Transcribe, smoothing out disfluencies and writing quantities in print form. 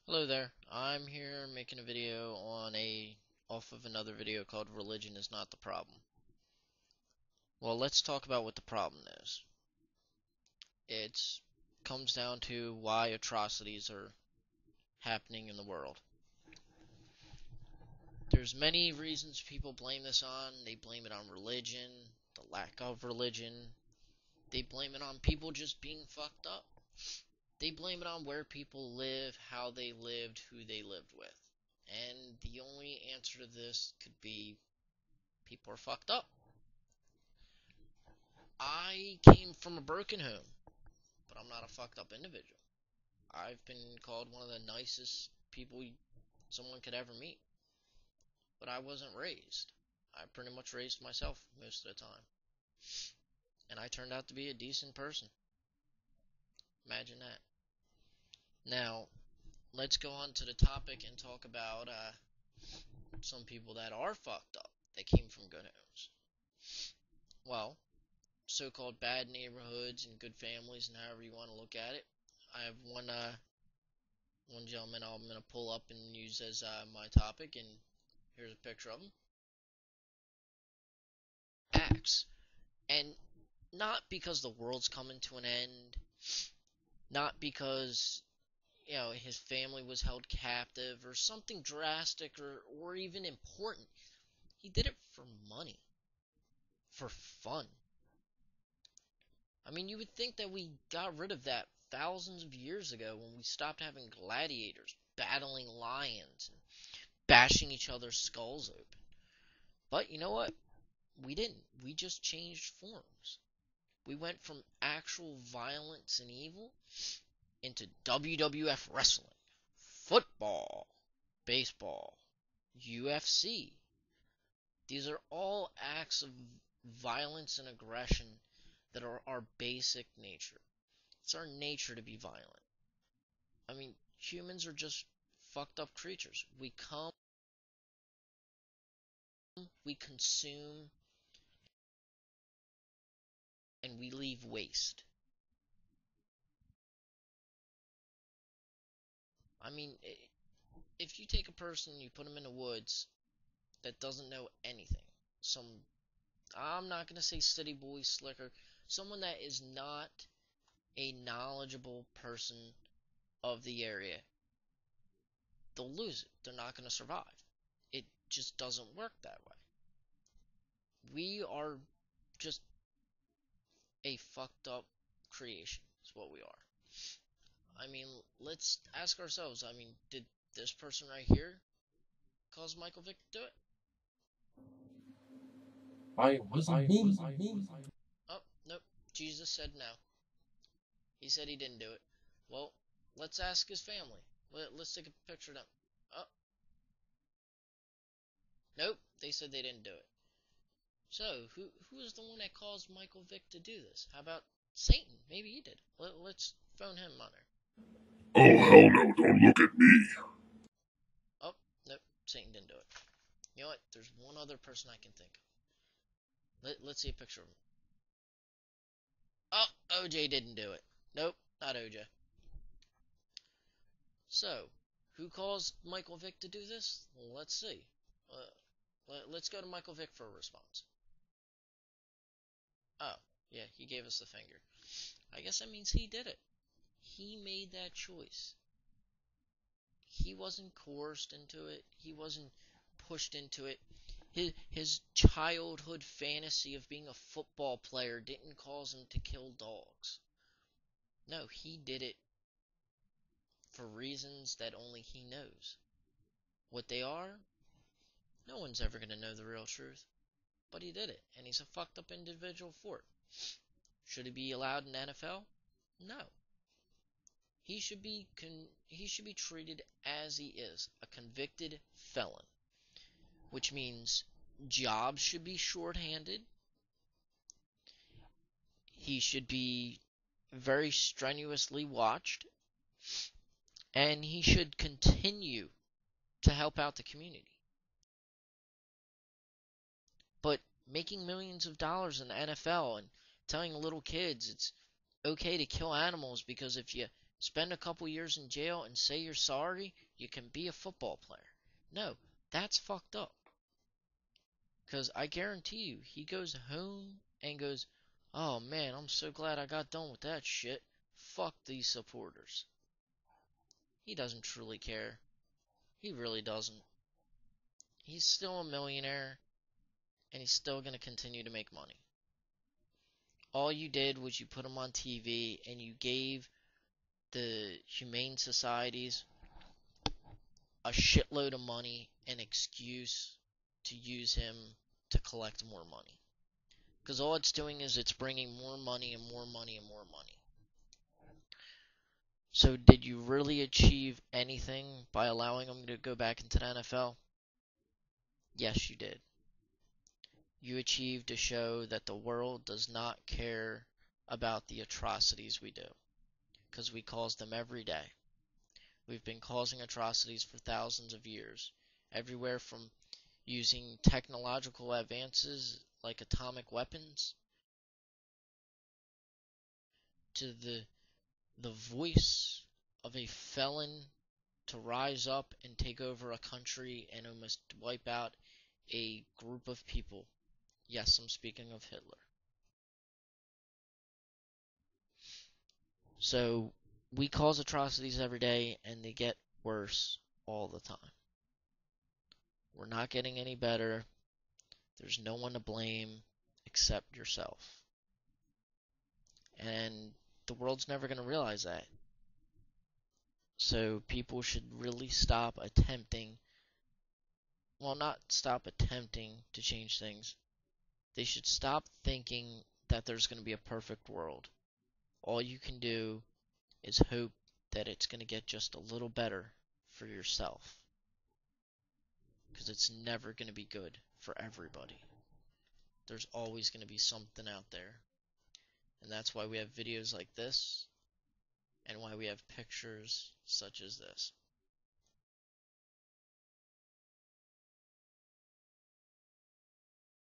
Hello there. I'm here making a video off of another video called Religion is Not the Problem. Well, let's talk about what the problem is. It comes down to why atrocities are happening in the world. There's many reasons people blame this on. They blame it on religion, the lack of religion. They blame it on people just being fucked up. They blame it on where people live, how they lived, who they lived with. And the only answer to this could be people are fucked up. I came from a broken home, but I'm not a fucked up individual. I've been called one of the nicest people someone could ever meet, but I wasn't raised. I pretty much raised myself most of the time, and I turned out to be a decent person. Imagine that. Now, let's go on to the topic and talk about some people that are fucked up that came from good homes. Well, so-called bad neighborhoods and good families, and however you want to look at it. I have one gentleman I'm going to pull up and use as my topic, and here's a picture of him. Acts. And not because the world's coming to an end, not because, his family was held captive or something drastic or even important. He did it for money, for fun. I mean, you would think that we got rid of that thousands of years ago when we stopped having gladiators battling lions and bashing each other's skulls open. But you know what? We didn't. We just changed forms. We went from actual violence and evil into WWF wrestling, football, baseball, UFC. These are all acts of violence and aggression that are our basic nature. It's our nature to be violent. I mean, humans are just fucked up creatures. We come, we consume, and we leave waste. I mean, if you take a person and you put them in the woods that doesn't know anything, I'm not gonna say city boy slicker, someone that is not a knowledgeable person of the area, they'll lose it. They're not gonna survive. It just doesn't work that way. We are just a fucked up creation, is what we are. I mean, let's ask ourselves, did this person right here cause Michael Vick to do it? I wasn't me. Oh, nope. Jesus said no. He said he didn't do it. Well, let's ask his family. Let's take a picture of them. Oh, nope. They said they didn't do it. So, who is the one that caused Michael Vick to do this? How about Satan? Maybe he did. Let's phone him on her. Oh, hell no, don't look at me. Oh, nope. Satan didn't do it. You know what? There's one other person I can think of. Let's see a picture of him. Oh, OJ didn't do it. Nope, not OJ. So, who caused Michael Vick to do this? Well, let's see. Let's go to Michael Vick for a response. Oh, yeah, he gave us the finger. I guess that means he did it. He made that choice. He wasn't coerced into it. He wasn't pushed into it. His childhood fantasy of being a football player didn't cause him to kill dogs. No, he did it for reasons that only he knows. What they are, no one's ever going to know the real truth. But he did it, and he's a fucked up individual for it. Should he be allowed in the NFL? No. He should be treated as he is, a convicted felon, which means jobs should be shorthanded. He should be very strenuously watched, and he should continue to help out the community. But making millions of dollars in the NFL and telling little kids it's okay to kill animals because if you spend a couple years in jail and say you're sorry, you can be a football player. No, that's fucked up. Because I guarantee you, he goes home and goes, oh man, I'm so glad I got done with that shit. Fuck these supporters. He doesn't truly care. He really doesn't. He's still a millionaire, and he's still going to continue to make money. All you did was you put him on TV, and you gave the humane societies a shitload of money, an excuse to use him to collect more money. Because all it's doing is it's bringing more money and more money and more money. So did you really achieve anything by allowing him to go back into the NFL? Yes, you did. You achieved to show that the world does not care about the atrocities we do. Because we cause them every day. We've been causing atrocities for thousands of years. Everywhere from using technological advances like atomic weapons to the voice of a felon to rise up and take over a country and almost wipe out a group of people. Yes, I'm speaking of Hitler. So we cause atrocities every day and they get worse all the time. We're not getting any better. There's no one to blame except yourself. And the world's never going to realize that. So people should really stop attempting, well, not stop attempting to change things. They should stop thinking that there's going to be a perfect world. All you can do is hope that it's going to get just a little better for yourself. Because it's never going to be good for everybody. There's always going to be something out there. And that's why we have videos like this, and why we have pictures such as this.